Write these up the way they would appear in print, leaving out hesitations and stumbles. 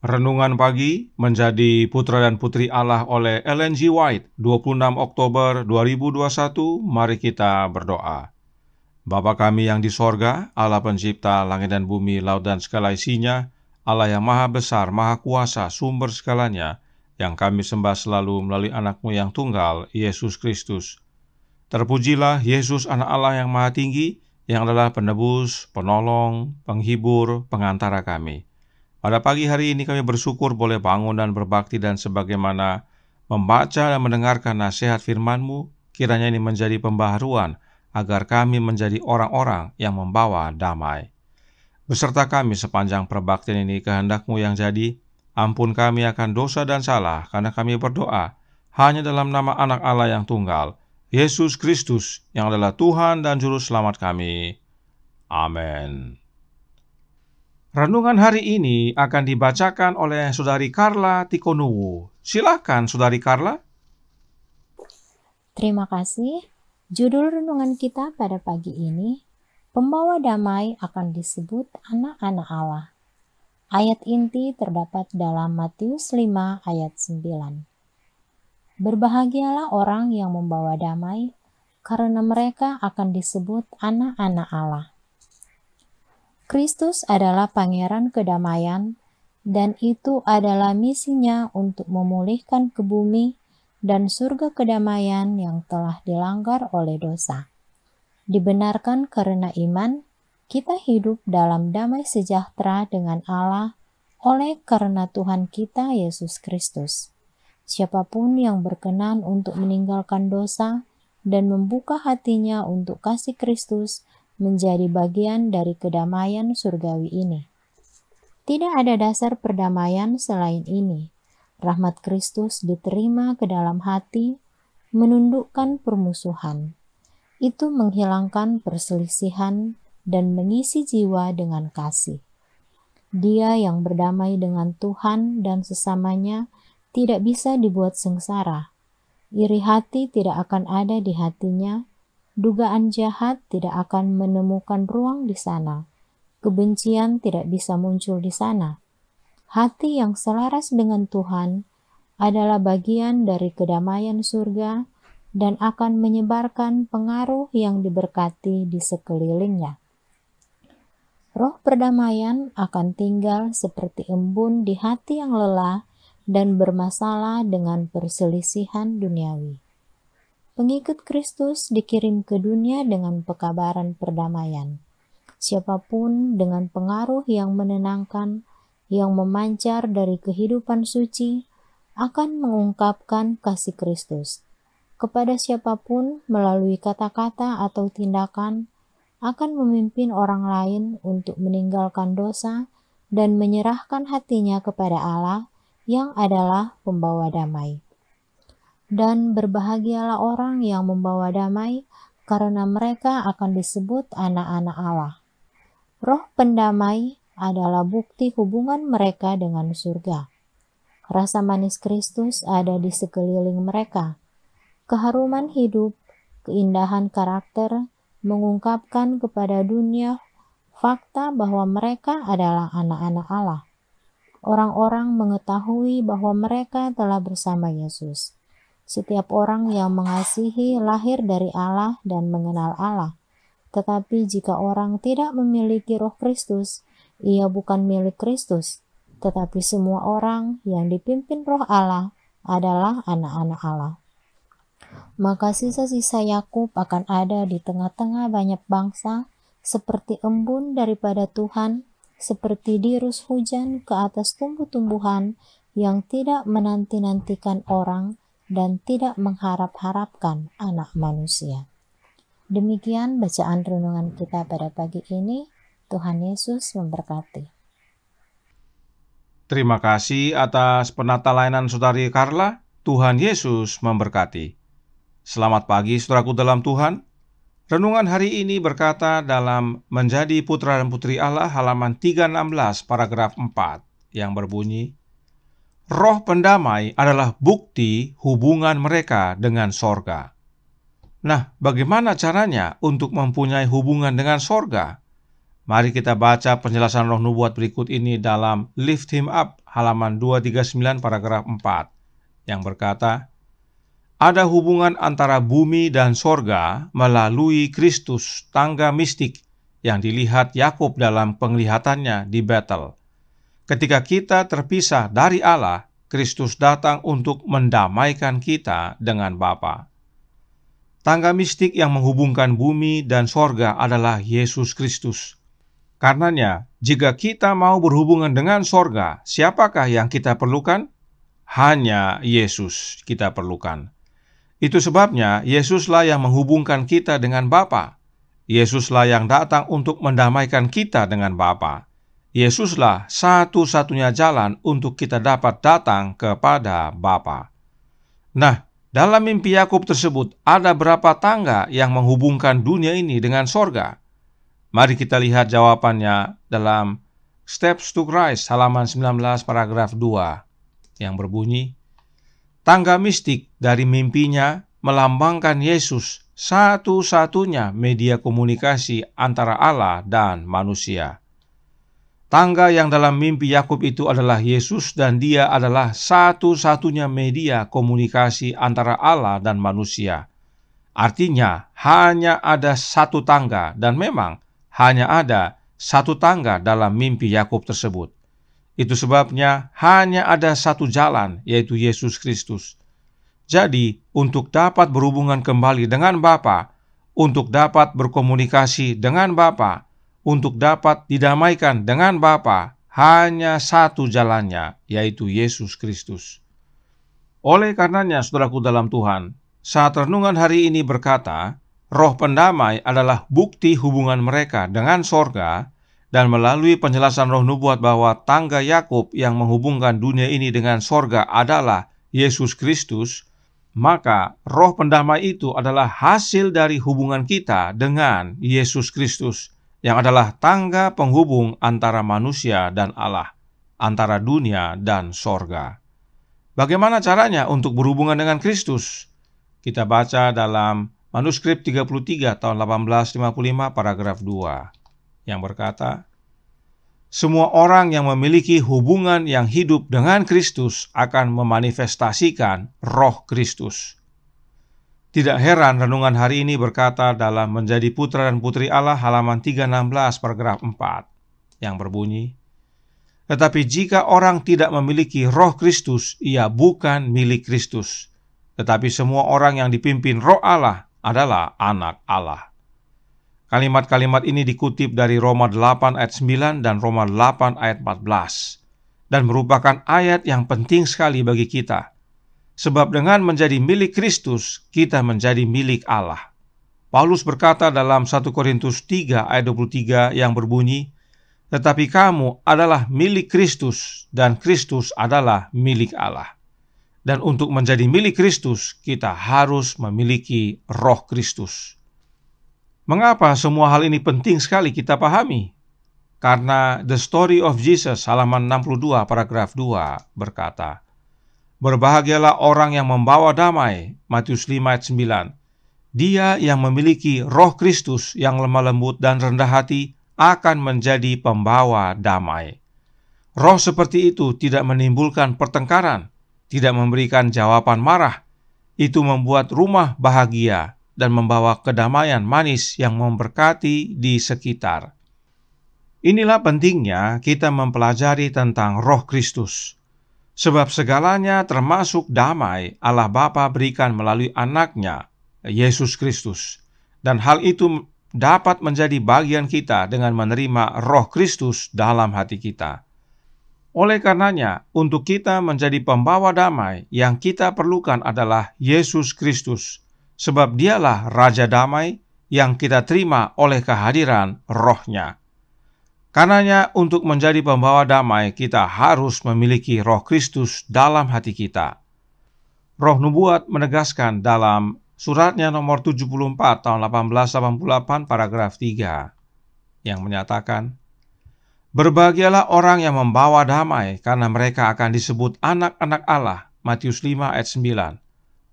Renungan pagi menjadi Putra dan Putri Allah oleh Ellen G. White, 26 Oktober 2021. Mari kita berdoa. Bapa kami yang di sorga, Allah pencipta langit dan bumi, laut dan segala isinya, Allah yang maha besar, maha kuasa, sumber segalanya, yang kami sembah selalu melalui anak-Mu yang tunggal, Yesus Kristus. Terpujilah Yesus, anak Allah yang maha tinggi, yang adalah penebus, penolong, penghibur, pengantara kami. Pada pagi hari ini kami bersyukur boleh bangun dan berbakti, dan sebagaimana membaca dan mendengarkan nasihat firman-Mu, kiranya ini menjadi pembaharuan agar kami menjadi orang-orang yang membawa damai. Beserta kami sepanjang perbaktian ini, kehendak-Mu yang jadi. Ampun kami akan dosa dan salah, karena kami berdoa hanya dalam nama anak Allah yang tunggal, Yesus Kristus, yang adalah Tuhan dan Juru Selamat kami. Amin. Renungan hari ini akan dibacakan oleh Saudari Carla Tikonuwu. Silakan, Saudari Carla. Terima kasih. Judul renungan kita pada pagi ini, pembawa damai akan disebut anak-anak Allah. Ayat inti terdapat dalam Matius 5 ayat 9. Berbahagialah orang yang membawa damai, karena mereka akan disebut anak-anak Allah. Kristus adalah pangeran kedamaian, dan itu adalah misinya untuk memulihkan ke bumi dan surga kedamaian yang telah dilanggar oleh dosa. Dibenarkan karena iman, kita hidup dalam damai sejahtera dengan Allah oleh karena Tuhan kita Yesus Kristus. Siapapun yang berkenan untuk meninggalkan dosa dan membuka hatinya untuk kasih Kristus menjadi bagian dari kedamaian surgawi ini. Tidak ada dasar perdamaian selain ini. Rahmat Kristus diterima ke dalam hati, menundukkan permusuhan. Itu menghilangkan perselisihan dan mengisi jiwa dengan kasih. Dia yang berdamai dengan Tuhan dan sesamanya tidak bisa dibuat sengsara. Iri hati tidak akan ada di hatinya. Dugaan jahat tidak akan menemukan ruang di sana. Kebencian tidak bisa muncul di sana. Hati yang selaras dengan Tuhan adalah bagian dari kedamaian surga dan akan menyebarkan pengaruh yang diberkati di sekelilingnya. Roh perdamaian akan tinggal seperti embun di hati yang lelah dan bermasalah dengan perselisihan duniawi. Pengikut Kristus dikirim ke dunia dengan pekabaran perdamaian. Siapapun dengan pengaruh yang menenangkan, yang memancar dari kehidupan suci, akan mengungkapkan kasih Kristus. Kepada siapapun melalui kata-kata atau tindakan, akan memimpin orang lain untuk meninggalkan dosa dan menyerahkan hatinya kepada Allah yang adalah pembawa damai. Dan berbahagialah orang yang membawa damai, karena mereka akan disebut anak-anak Allah. Roh pendamai adalah bukti hubungan mereka dengan surga. Rasa manis Kristus ada di sekeliling mereka. Keharuman hidup, keindahan karakter, mengungkapkan kepada dunia fakta bahwa mereka adalah anak-anak Allah. Orang-orang mengetahui bahwa mereka telah bersama Yesus. Setiap orang yang mengasihi lahir dari Allah dan mengenal Allah. Tetapi jika orang tidak memiliki Roh Kristus, ia bukan milik Kristus. Tetapi semua orang yang dipimpin Roh Allah adalah anak-anak Allah. Maka sisa-sisa Yakub akan ada di tengah-tengah banyak bangsa, seperti embun daripada Tuhan, seperti dirus hujan ke atas tumbuh-tumbuhan yang tidak menanti-nantikan orang, dan tidak mengharap-harapkan anak manusia. Demikian bacaan renungan kita pada pagi ini. Tuhan Yesus memberkati. Terima kasih atas penata layanan Saudari Carla. Tuhan Yesus memberkati. Selamat pagi saudaraku dalam Tuhan. Renungan hari ini berkata dalam Menjadi Putra dan Putri Allah halaman 316 paragraf 4 yang berbunyi, Roh pendamai adalah bukti hubungan mereka dengan sorga. Nah, bagaimana caranya untuk mempunyai hubungan dengan sorga? Mari kita baca penjelasan roh nubuat berikut ini dalam Lift Him Up, halaman 239 paragraf 4, yang berkata, ada hubungan antara bumi dan sorga melalui Kristus, tangga mistik yang dilihat Yakub dalam penglihatannya di Betel. Ketika kita terpisah dari Allah, Kristus datang untuk mendamaikan kita dengan Bapa. Tangga mistik yang menghubungkan bumi dan sorga adalah Yesus Kristus. Karenanya, jika kita mau berhubungan dengan sorga, siapakah yang kita perlukan? Hanya Yesus kita perlukan. Itu sebabnya Yesuslah yang menghubungkan kita dengan Bapa. Yesuslah yang datang untuk mendamaikan kita dengan Bapa. Yesuslah satu-satunya jalan untuk kita dapat datang kepada Bapa. Nah, dalam mimpi Yakub tersebut ada berapa tangga yang menghubungkan dunia ini dengan sorga? Mari kita lihat jawabannya dalam Steps to Christ, halaman 19 paragraf 2, yang berbunyi, tangga mistik dari mimpinya melambangkan Yesus, satu-satunya media komunikasi antara Allah dan manusia. Tangga yang dalam mimpi Yakub itu adalah Yesus dan dia adalah satu-satunya media komunikasi antara Allah dan manusia. Artinya, hanya ada satu tangga dan memang hanya ada satu tangga dalam mimpi Yakub tersebut. Itu sebabnya hanya ada satu jalan, yaitu Yesus Kristus. Jadi, untuk dapat berhubungan kembali dengan Bapa, untuk dapat berkomunikasi dengan Bapa, untuk dapat didamaikan dengan Bapa, hanya satu jalannya, yaitu Yesus Kristus. Oleh karenanya, saudaraku dalam Tuhan, saat renungan hari ini berkata, Roh pendamai adalah bukti hubungan mereka dengan sorga, dan melalui penjelasan roh nubuat bahwa tangga Yakub yang menghubungkan dunia ini dengan sorga adalah Yesus Kristus, maka roh pendamai itu adalah hasil dari hubungan kita dengan Yesus Kristus, yang adalah tangga penghubung antara manusia dan Allah, antara dunia dan sorga. Bagaimana caranya untuk berhubungan dengan Kristus? Kita baca dalam manuskrip 33 tahun 1855 paragraf 2 yang berkata, semua orang yang memiliki hubungan yang hidup dengan Kristus akan memanifestasikan roh Kristus. Tidak heran renungan hari ini berkata dalam Menjadi Putra dan Putri Allah halaman 316 paragraf 4 yang berbunyi, tetapi jika orang tidak memiliki roh Kristus, ia bukan milik Kristus. Tetapi semua orang yang dipimpin roh Allah adalah anak Allah. Kalimat-kalimat ini dikutip dari Roma 8 ayat 9 dan Roma 8 ayat 14, dan merupakan ayat yang penting sekali bagi kita. Sebab dengan menjadi milik Kristus, kita menjadi milik Allah. Paulus berkata dalam 1 Korintus 3 ayat 23 yang berbunyi, tetapi kamu adalah milik Kristus dan Kristus adalah milik Allah. Dan untuk menjadi milik Kristus, kita harus memiliki roh Kristus. Mengapa semua hal ini penting sekali kita pahami? Karena The Story of Jesus halaman 62 paragraf 2 berkata, berbahagialah orang yang membawa damai, Matius 5 ayat 9. Dia yang memiliki roh Kristus yang lemah lembut dan rendah hati akan menjadi pembawa damai. Roh seperti itu tidak menimbulkan pertengkaran, tidak memberikan jawaban marah. Itu membuat rumah bahagia dan membawa kedamaian manis yang memberkati di sekitar. Inilah pentingnya kita mempelajari tentang roh Kristus. Sebab segalanya termasuk damai Allah Bapa berikan melalui anaknya, Yesus Kristus. Dan hal itu dapat menjadi bagian kita dengan menerima roh Kristus dalam hati kita. Oleh karenanya, untuk kita menjadi pembawa damai, yang kita perlukan adalah Yesus Kristus, sebab dialah Raja Damai yang kita terima oleh kehadiran roh-Nya. Karenanya, untuk menjadi pembawa damai, kita harus memiliki roh Kristus dalam hati kita. Roh nubuat menegaskan dalam suratnya nomor 74 tahun 1888 paragraf 3, yang menyatakan, berbahagialah orang yang membawa damai, karena mereka akan disebut anak-anak Allah. Matius 5 ayat 9.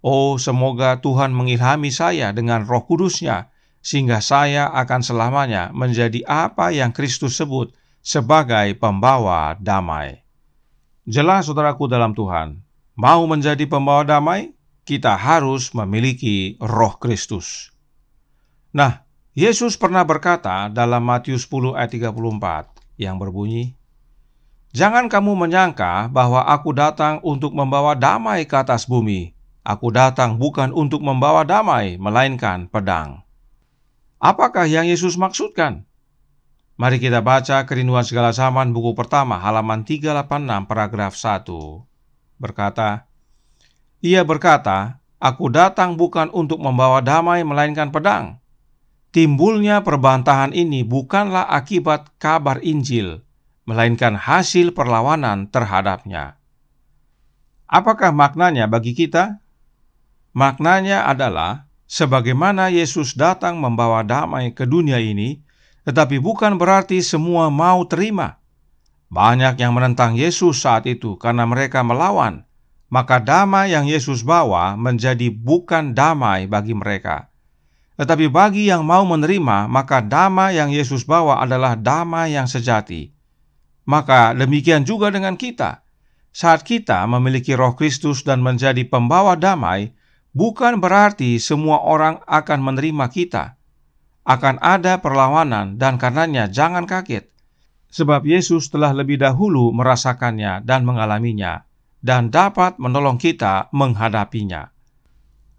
Oh, semoga Tuhan mengilhami saya dengan roh kudus-Nya, sehingga saya akan selamanya menjadi apa yang Kristus sebut sebagai pembawa damai. Jelas saudaraku dalam Tuhan, mau menjadi pembawa damai, kita harus memiliki Roh Kristus. Nah, Yesus pernah berkata dalam Matius 10 ayat 34 yang berbunyi, "Jangan kamu menyangka bahwa aku datang untuk membawa damai ke atas bumi. Aku datang bukan untuk membawa damai, melainkan pedang." Apakah yang Yesus maksudkan? Mari kita baca Kerinduan Segala Zaman buku pertama halaman 386 paragraf 1. Berkata, "Ia berkata, aku datang bukan untuk membawa damai melainkan pedang." Timbulnya perbantahan ini bukanlah akibat kabar Injil, melainkan hasil perlawanan terhadapnya. Apakah maknanya bagi kita? Maknanya adalah sebagaimana Yesus datang membawa damai ke dunia ini, tetapi bukan berarti semua mau terima. Banyak yang menentang Yesus saat itu karena mereka melawan, maka damai yang Yesus bawa menjadi bukan damai bagi mereka. Tetapi bagi yang mau menerima, maka damai yang Yesus bawa adalah damai yang sejati. Maka demikian juga dengan kita. Saat kita memiliki Roh Kristus dan menjadi pembawa damai, bukan berarti semua orang akan menerima kita. Akan ada perlawanan dan karenanya jangan kaget. Sebab Yesus telah lebih dahulu merasakannya dan mengalaminya, dan dapat menolong kita menghadapinya.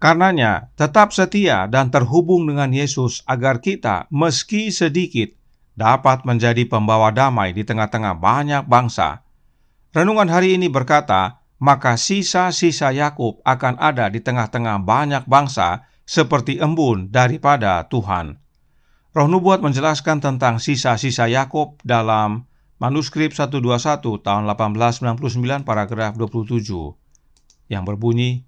Karenanya, tetap setia dan terhubung dengan Yesus agar kita, meski sedikit, dapat menjadi pembawa damai di tengah-tengah banyak bangsa. Renungan hari ini berkata, maka sisa-sisa Yakub akan ada di tengah-tengah banyak bangsa seperti embun daripada Tuhan. Roh Nubuat menjelaskan tentang sisa-sisa Yakub dalam manuskrip 121 tahun 1899 paragraf 27 yang berbunyi,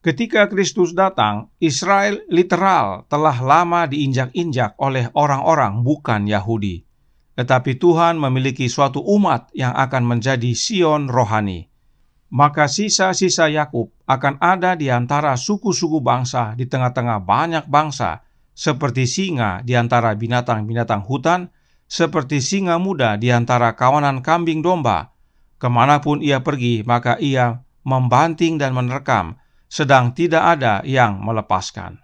"Ketika Kristus datang, Israel literal telah lama diinjak-injak oleh orang-orang bukan Yahudi. Tetapi Tuhan memiliki suatu umat yang akan menjadi Sion rohani. Maka sisa-sisa Yakub akan ada di antara suku-suku bangsa di tengah-tengah banyak bangsa, seperti singa di antara binatang-binatang hutan, seperti singa muda di antara kawanan kambing domba. Kemanapun ia pergi, maka ia membanting dan menerkam, sedang tidak ada yang melepaskan."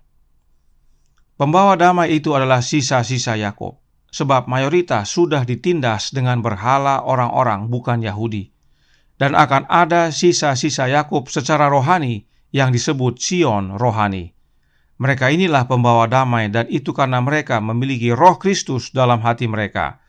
Pembawa damai itu adalah sisa-sisa Yakub, sebab mayoritas sudah ditindas dengan berhala orang-orang bukan Yahudi. Dan akan ada sisa-sisa Yakub secara rohani yang disebut Sion rohani. Mereka inilah pembawa damai, dan itu karena mereka memiliki Roh Kristus dalam hati mereka.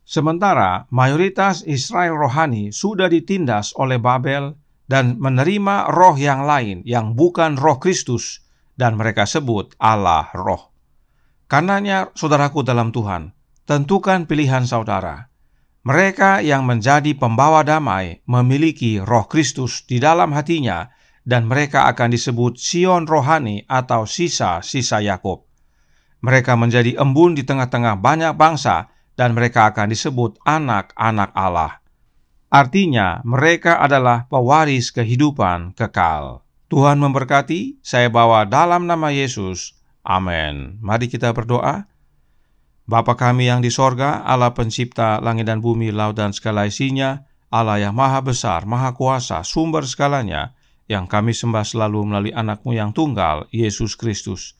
Sementara mayoritas Israel rohani sudah ditindas oleh Babel dan menerima roh yang lain yang bukan Roh Kristus, dan mereka sebut Allah Roh. Karenanya, saudaraku dalam Tuhan, tentukan pilihan saudara. Mereka yang menjadi pembawa damai memiliki Roh Kristus di dalam hatinya, dan mereka akan disebut Sion rohani atau sisa-sisa Yakub. Mereka menjadi embun di tengah-tengah banyak bangsa, dan mereka akan disebut anak-anak Allah. Artinya, mereka adalah pewaris kehidupan kekal. Tuhan memberkati. Saya bawa dalam nama Yesus. Amin. Mari kita berdoa. Bapa kami yang di sorga, Allah pencipta langit dan bumi, laut dan segala isinya, Allah yang maha besar, maha kuasa, sumber segalanya, yang kami sembah selalu melalui anak-Mu yang tunggal, Yesus Kristus.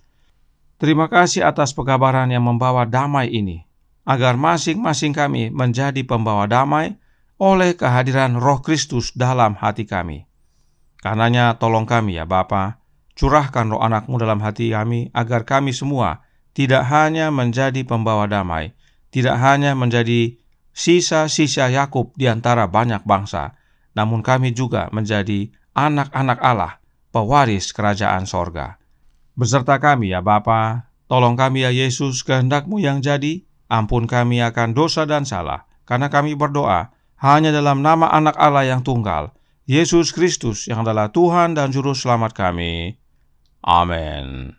Terima kasih atas pekabaran yang membawa damai ini, agar masing-masing kami menjadi pembawa damai oleh kehadiran Roh Kristus dalam hati kami. Karenanya tolong kami ya Bapa, curahkan roh anak-Mu dalam hati kami, agar kami semua tidak hanya menjadi pembawa damai, tidak hanya menjadi sisa-sisa Yakub di antara banyak bangsa, namun kami juga menjadi anak-anak Allah, pewaris kerajaan sorga. Beserta kami ya Bapa, tolong kami ya Yesus, kehendak-Mu yang jadi, ampun kami akan dosa dan salah, karena kami berdoa hanya dalam nama anak Allah yang tunggal, Yesus Kristus yang adalah Tuhan dan Juru Selamat kami. Amin.